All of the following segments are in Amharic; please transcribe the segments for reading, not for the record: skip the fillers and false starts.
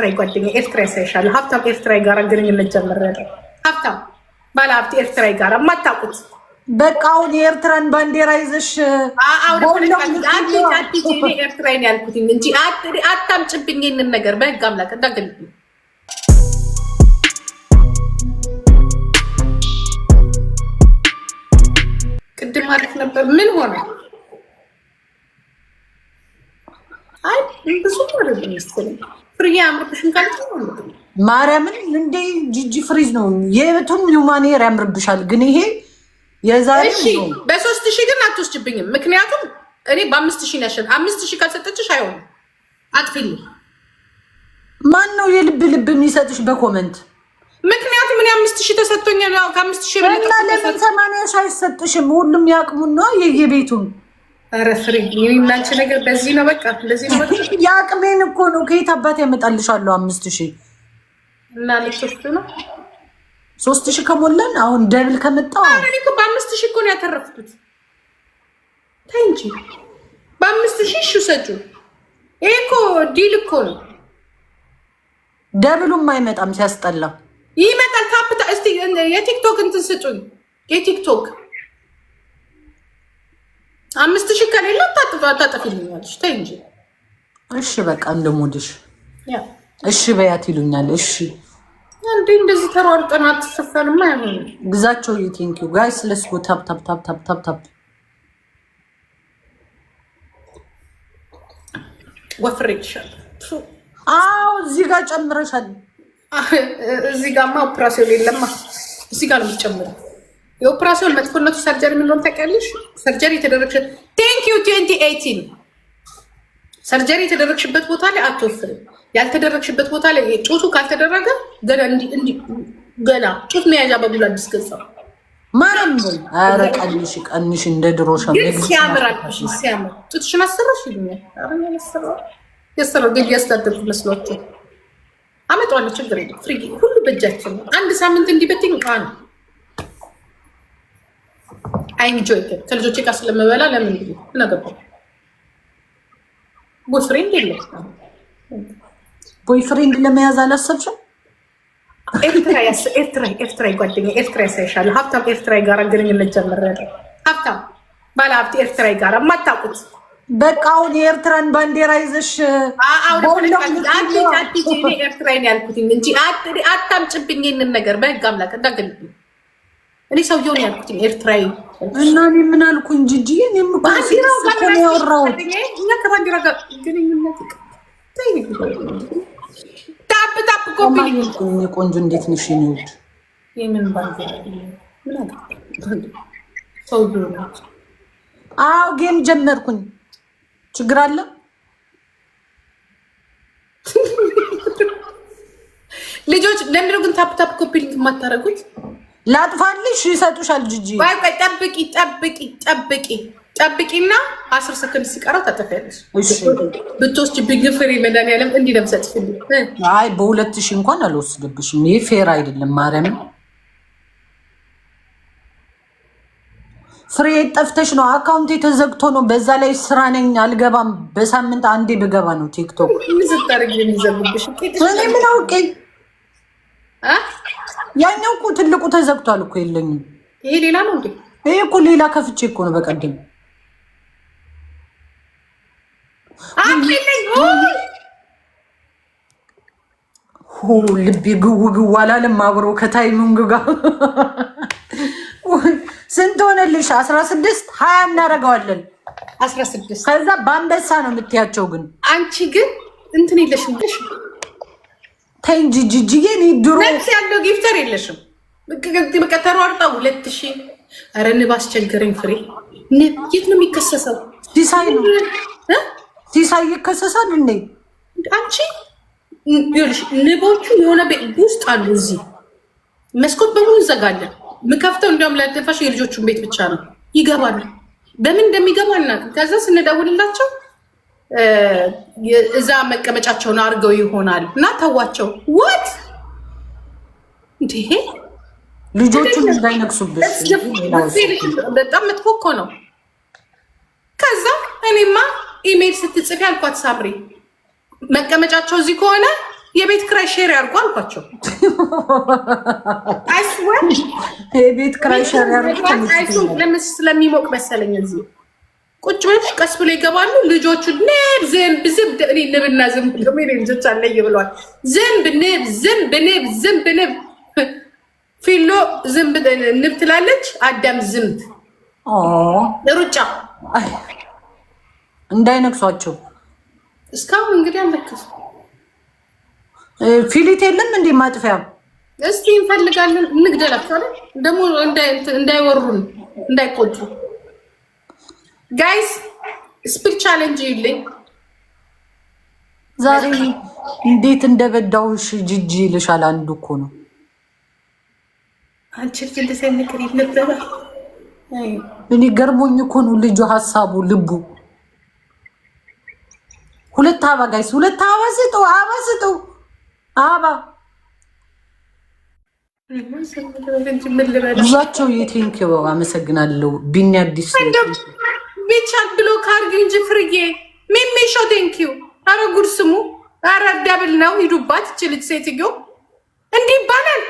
ኤርትራዊ ጓደኛ ኤርትራ ያሳይሻለሁ። ሀብታም ኤርትራዊ ጋር ግንኙነት ጀምሬያለሁ። ሀብታም ባለሀብት ኤርትራዊ ጋር የማታውቁት በቃ አሁን የኤርትራን ባንዲራ ይዘሽ ኤርትራዊን ያልኩት እንጂ አታምጭብኝ ይህንን ነገር በህግ አምላክ እንዳገልብኝ። ቅድም ማለት ነበር ምን ሆነ? አይ ብዙ ወደ ሚኒስትር ፍሪያ አምርብሽን ካልኩ ማርያምን እንደ ጂጂ ፍሪዝ ነው የቱም ዩማኔር ያምርብሻል። ግን ይሄ የዛሬ ነው። በ3000 ግን አትወስጅብኝም። ምክንያቱም እኔ በ5000 ነሽን 5000 ካልሰጠችሽ አይሆንም። አጥፊልኝ። ማን ነው የልብ ልብ የሚሰጥሽ በኮመንት? ምክንያቱም እኔ 5000 ተሰጥቶኛል። ከ5000 በላይ እና ለምን 80 አይሰጥሽም? ሁሉም ያቅሙን ነው የየቤቱን። ኧረ ፍሪ እናንቺ ነገር በዚህ ነው። በቃ እንደዚህ ነው። በቃ ያቅሜን እኮ ነው። ከየት አባት ያመጣልሻለሁ 5000 እና ልትወስዱ ነው 3000 ከሞላን አሁን ደብል ከመጣው እኔ እኮ በ5000 እኮ ነው ያተረፍኩት። ተይ እንጂ በ5000 እሺ ሰጁ ይሄ እኮ ዲል እኮ ነው። ደብሉም አይመጣም ሲያስጠላ። ይመጣል። ካፕታ እስቲ የቲክቶክ እንትን ስጡኝ። የቲክቶክ 5000 ከሌለ ታጠፊልኛለሽ። ተይ እንጂ እሺ በቃ እንደሞድሽ እሺ በያት ይሉኛል። እሺ አንዴ እንደዚህ ተሯርጠን አትሰፈንማ አይሆን። ግዛቸው ቴንክ ዩ ጋይስ ሌትስ ጎ ታፕ ታፕ ታፕ ታፕ ታፕ ታፕ። ወፍሬልሻል። አዎ እዚህ ጋር ጨምረሻል። እዚህ ጋርማ ኦፕራሲዮን የለማ። እዚህ ጋር ነው የምትጨምረው። የኦፕራሲዮን መጥፎነቱ ሰርጀሪ ምን እንደሆነ ታውቂያለሽ? ሰርጀሪ የተደረግሽ ቴንክ ዩ 2018 ሰርጀሪ የተደረግሽበት ቦታ ላይ አትወፍርም። ያልተደረግሽበት ቦታ ላይ ጡቱ ካልተደረገ ገና ገና ጡት መያዣ በሙሉ አዲስ ገዛው ማረም ነው። ኧረ ቀንሽ ቀንሽ እንደ ድሮ ሲያምር አልኩሽ። ሲያምር ጡትሽን አሰራሽ ይሉኛል። ኧረ ያሰራው ግን ያስተዳደርኩ መስሏቸው አመጣዋለሁ። ችግር የለም ፍሪ ሁሉ በእጃችን ነው። አንድ ሳምንት እንዲበትኝ ቃል አይ ኢንጆይ ከልጆቼ ጋር ስለምበላ ለምን ነገርኩ። ቦይፍሬንድ የለም። ቦይፍሬንድ ለመያዝ አላሰብሽም? ኤርትራዊ ጓደኛ ኤርትራ ያሳይሻለሁ። ሀብታም ኤርትራዊ ጋር ግንኙነት ጀምሬያለሁ። ሀብታም ባለሀብት ኤርትራዊ ጋር የማታውቁት በቃ አሁን የኤርትራን ባንዲራ ይዘሽ ኤርትራዊን ያልኩት እንጂ አታምጭብኝ ይህንን ነገር በህግ አምላክ እንዳገልብኝ። እኔ ሰውየውን ያልኩት ኤርትራዊ እና እኔ ምን አልኩኝ? ጂጂ እኔም ባንዲራው ጋር ያወራሁት እኛ ከባንዲራ ጋር ግንኙነት ታፕ ታፕ ኮፒ ቆንጆ እንዴት ነሽ? ይውድ የምን ባንዲራ ምን አለ ሰውየው ነው። አዎ ጌም ጀመርኩኝ። ችግር አለ? ልጆች ለምን ግን ታፕ ታፕ ኮፒ ሊንክ የማታረጉት? ላጥፋልሽ ይሰጡሻል። ጂጂ ጠብቂና 10 ሰከንድ ሲቀረው ታጠፊያለሽ። ብትወስጂብኝ ፍሬ መድኃኒዓለም እንዲህ ነው የምሰጥሽልኝ። አይ በ2000 እንኳን አልወስድብሽም። ይሄ ፌር አይደለም። ማርያም ፍሬ ጠፍተሽ ነው። አካውንቴ ተዘግቶ ነው። በዛ ላይ ስራ ነኝ አልገባም። በሳምንት አንዴ ብገባ ነው ቲክቶክ። እኔ ምን አውቄ። ያኛው እኮ ትልቁ ተዘግቷል እኮ የለኝም። ይሄ ሌላ ነው እንዴ? ይሄ እኮ ሌላ ከፍቼ እኮ ነው በቀደም። ልቤ ግው ግው አላለም አብሮ ከታይሚንግ ጋር። ስንት ሆነልሽ? 16 20 እናደርገዋለን። 16 ከዛ በአንበሳ ነው የምትያቸው። ግን አንቺ ግን እንትን የለሽም። ተይ እንጂ ጂጂዬ። እኔ ድሮ ነፍስ ያለው ጊፍተር የለሽም። በቃ ተሯርጣ 2000። ኧረ ንብ አስቸገረኝ ፍሬ። ንብ የት ነው የሚከሰሰው? ሲሳይ ነው ሲሳይ ይከሰሳል እንዴ? አንቺ ይኸውልሽ ንቦቹ የሆነ ቤት ውስጥ አሉ። እዚህ መስኮት በሙሉ እንዘጋለን። ምከፍተው እንዲያውም ላደፋሽ የልጆቹን ቤት ብቻ ነው። ይገባሉ። በምን እንደሚገባ አናውቅም። ከዛ ስንደውልላቸው እዛ መቀመጫቸውን አድርገው ይሆናል እና ተዋቸው። ወት እንዴ ልጆቹን እንዳይነክሱብሽ በጣም መጥፎ እኮ ነው። ከዛ እኔማ ኢሜል ስትጽፊ አልኳት ሳምሪ መቀመጫቸው እዚህ ከሆነ የቤት ክራይ ሼር ያርጉ አልኳቸው። አይስወር የቤት ክራይ ሼር ያርጉ። ለምን ስለሚሞቅ መሰለኝ እዚህ ቁጭ ብለሽ ቀስ ብሎ ይገባሉ ልጆቹ። ንብ ዝንብ ዝንብ እኔ ንብና ዝንብ ከመሬ ልጆች አለኝ ብለዋል። ዝንብ ንብ ዝንብ ንብ ዝንብ ንብ ፊሎ ዝንብ ንብ ትላለች። አዳም ዝንብ ሩጫ እንዳይነክሷቸው እስካሁን እንግዲህ አልነከሱ። ፊሊት የለም እንዴ ማጥፊያ? እስቲ እንፈልጋለን እንግደላቸው አይደል ደግሞ እንዳይወሩን እንዳይቆጡ። ጋይስ ስፒል ቻሌንጅ ይልኝ ዛሬ እንዴት እንደበዳውሽ ጂጂ ይልሻል። አንዱ እኮ ነው አንቺ ልጅ ነገር ይነበባ እኔ ገርሞኝ እኮ ነው ልጁ ሀሳቡ ልቡ። ሁለት አበባ ጋይስ፣ ሁለት አበባ ስጠው፣ አበባ ስጠው፣ አበባ ብዙቸው የቴንኪው አመሰግናለሁ። ቢኒ አዲስ ብቻ ብሎ ካርግ እንጂ ፍርዬ ሚሚሾ ቴንኪው። አረ ጉድ ስሙ። አረ ዳብል ነው ሂዱባት። እች ልጅ ሴትዮ እንዲህ ይባላል።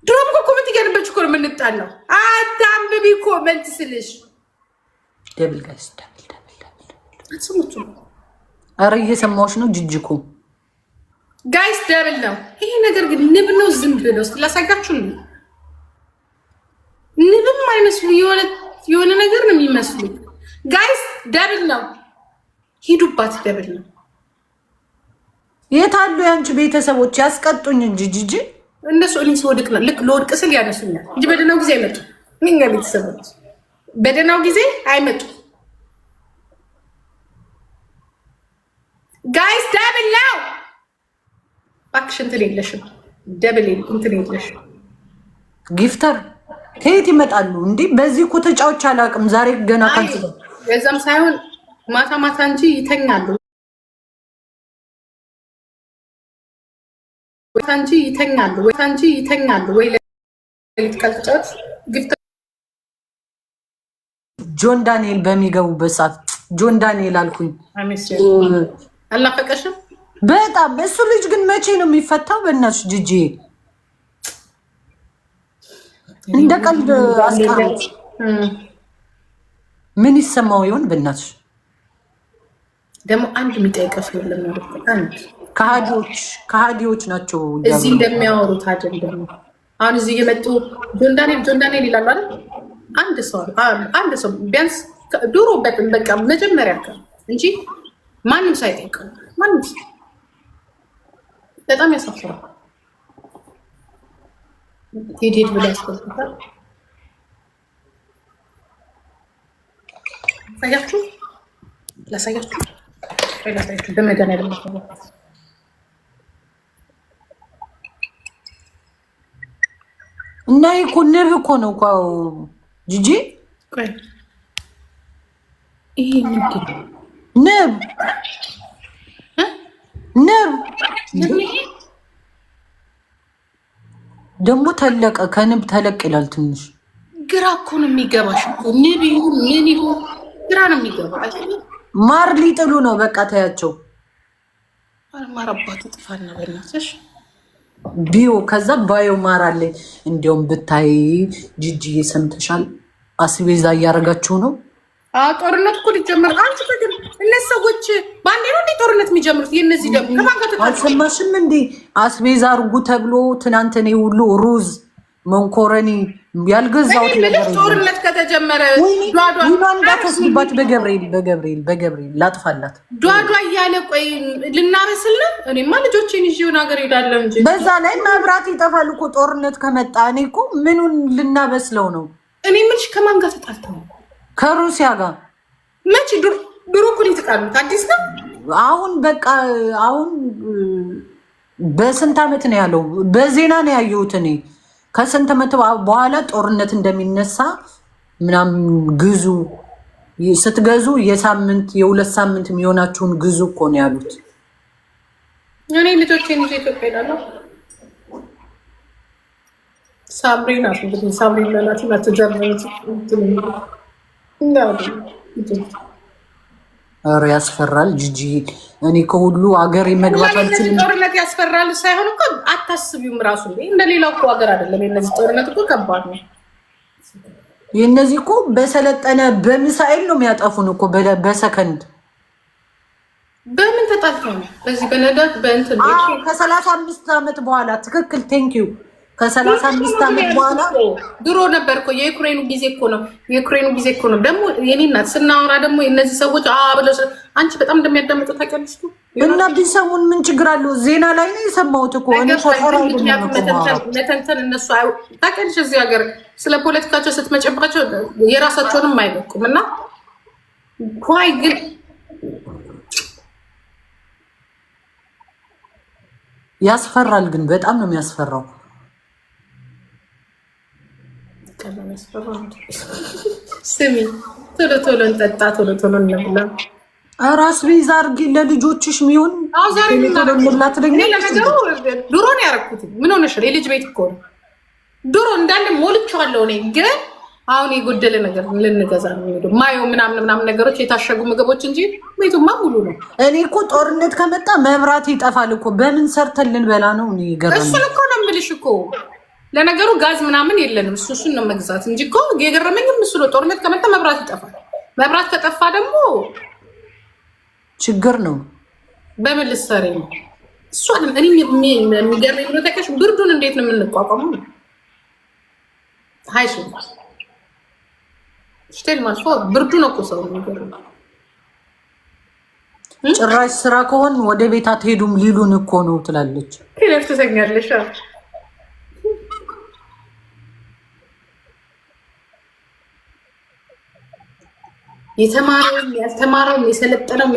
ድሮም እኮ ኮመንት እያነበች እኮ ነው የምንጣለው። አታንብቢ ኮመንት ስልሽ ደብል ጋይስ፣ ደብል አትሰሙት። አረ እየሰማሁሽ ነው ጅጅኩ ጋይስ፣ ደብል ነው ይሄ ነገር። ግን ንብ ነው ዝንብ ነው? እስኪ ላሳያችሁ። ንብም አይመስሉ የሆነ ነገር ነው የሚመስሉ ጋይስ። ደብል ነው ሂዱባት። ደብል ነው። የት አሉ የአንቺ ቤተሰቦች? ያስቀጡኝ እንጂ ጂጂ እነሱ እኔ ስወድቅ ነው ልክ ለወድቅ ስል ያነሱኛል እንጂ በደህናው ጊዜ አይመጡ። እኛ ቤተሰቦች በደህናው ጊዜ አይመጡ። ጋይስ ደብል ነው። እባክሽ እንትን የለሽም ደብል እንትን የለሽም። ጊፍተር ከየት ይመጣሉ እንዴ? በዚህ እኮ ተጫዎች አላውቅም። ዛሬ ገና ካንቺ የዛም ሳይሆን ማታ ማታ እንጂ ይተኛሉ ይተኛሉ ወይ ለሊት ካልተጫወት ጊፍተር ጆን ዳንኤል በሚገቡበት ሰዓት ጆን ዳንኤል አልኩኝ። አላፈቀሽም በጣም እሱ ልጅ ግን መቼ ነው የሚፈታው? በእናትሽ ጂጂ እንደ ቀልድ አስቀሩት። ምን ይሰማው ይሆን? በእናትሽ ደግሞ አንድ የሚጠይቀው ሰው የለም። አንድ ከሃዲዎች ናቸው እዚህ እንደሚያወሩት አይደለም። አሁን እዚህ እየመጡ ጆን ዳንኤል ይላሉ አይደል? አንድ ሰው ቢያንስ ድሮ በቃ መጀመሪያ እንጂ ማንም ሳይጠይቀው ማንም በጣም ያሳፍራል። ሄድ ብላ ያስፈልጋል። ላሳያችሁ በመዳን ያለበት እና እኮ ንብ እኮ ነው እኮ ጂጂ። ይሄ ምንድን ነው? ንብ ደግሞ ተለቀ። ከንብ ተለቅ ይላል ትንሽ። ግራ እኮ ነው የሚገባሽ እኮ ንብ ይሁን ምን ይሁን ግራ ነው የሚገባ። ማር ሊጥሉ ነው በቃ ተያቸው። ማር አባቱ ጥፋና በእናትሽ ቢዮ ከዛ ባዮ ማር አለኝ። እንዲያውም ብታይ ጂጂ ሰምተሻል? አስቤዛ እያደረጋችሁ ነው። ጦርነት እኮ ሊጀምር። አንቺ ግን እነዚህ ሰዎች በአንዴ ነው እንዴ ጦርነት የሚጀምሩት? የእነዚህ ደግሞ ከማን ጋር ተጣጣ? አልሰማሽም እንዴ? አስቤዛ አርጉ ተብሎ ትናንት እኔ ሁሉ ሩዝ መንኮረኒ ያልገዛሁት ነገር ጦርነት ከተጀመረ እንዳታስባት። በገብርኤል ላጥፋላት ዷዷ እያለ ቆይ ልናበስል ነው። እኔማ ልጆቼን ይዤ የሆነ ሀገር ሄዳለሁ እንጂ በዛ ላይ መብራት ይጠፋል እኮ ጦርነት ከመጣ። እኔ እኮ ምኑን ልናበስለው ነው? እኔ ምንሽ ከማን ጋር ተጣልተው? ከሩሲያ ጋር መቼ? ድሮ እኮ የተጣሉት አዲስ ነው። አሁን በቃ አሁን በስንት ዓመት ነው ያለው? በዜና ነው ያየሁት እኔ። ከስንት ዓመት በኋላ ጦርነት እንደሚነሳ ምናምን ግዙ፣ ስትገዙ የሳምንት የሁለት ሳምንት የሚሆናችሁን ግዙ እኮ ነው ያሉት። እኔ ልጆቼን ይዤ ኢትዮጵያ ሄዳለሁ። ሳምሪ ናት እንግዲህ ሳምሪ ናት ናት ጀርመን ኧረ ያስፈራል ጂጂ። እኔ ከሁሉ ሀገር መግባት አልችልም። ጦርነት ያስፈራል ሳይሆን እኮ አታስቢውም ራሱ እንደሌላው እኮ ሀገር አይደለም። የነዚህ ጦርነት እኮ ከባድ ነው። የነዚህ እኮ በሰለጠነ በሚሳኤል ነው የሚያጠፉን እኮ በሰከንድ። በምን ተጣልተው ነው? በዚህ በነዳት በእንትን ከ35 ዓመት በኋላ ትክክል። ቴንኪዩ ከ35 ዓመት በኋላ ድሮ ነበር እኮ የዩክሬኑ ጊዜ እኮ ነው። የዩክሬኑ ጊዜ እኮ ነው። ደግሞ የኔ እናት ስናወራ ደግሞ የእነዚህ ሰዎች ብለው አንቺ በጣም እንደሚያዳምጡ ታውቂያለሽ እና ቢሰሙን ምን ችግር አለው? ዜና ላይ ነው የሰማሁት እኮ መተንተን እነሱ ታውቂያለሽ። እዚህ ሀገር ስለ ፖለቲካቸው ስትመጨባቸው የራሳቸውንም አይበቁም። እና ኳይ ግን ያስፈራል። ግን በጣም ነው የሚያስፈራው። ስሚ ቶሎ ቶሎ እንጠጣ፣ ቶሎ ቶሎ እንብላ። ራስ ቤዛ አድርጊ ለልጆችሽ የሚሆን ለነገሩ ድሮ ነው ያደረኩት። ምን ሆነሽ? የልጅ ቤት እኮ ነው ድሮ እንዳለ ሞልቼዋለሁ። እኔ ግን አሁን የጎደለ ነገር ልንገዛ ነው የሚሄደው። ማየው ምናምን ነገሮች የታሸጉ ምግቦች እንጂ ቤቱማ ሙሉ ነው። እኔ እኮ ጦርነት ከመጣ መብራት ይጠፋል እኮ በምን ሰርተን ልንበላ ነው? እሱን እኮ ነው የምልሽ እኮ። ለነገሩ ጋዝ ምናምን የለንም። እሱን ነው መግዛት እንጂ እኮ የገረመኝም እሱ ነው። ጦርነት ከመጣ መብራት ይጠፋል። መብራት ከጠፋ ደግሞ ችግር ነው። በምን ልትሰሪ ነው? እሱ እኔ የሚገርመኝ ብሎ ተቀሽ ብርዱን እንዴት ነው የምንቋቋመው? ሀይሱ ሽቴል ማልፎ ብርዱ ነው እኮ ሰው የሚገርመው። ጭራሽ ስራ ከሆን ወደ ቤት አትሄዱም ሊሉን እኮ ነው ትላለች። ሄደር ትሰኛለሽ። የተማረውም ያልተማረውም የሰለጠነውም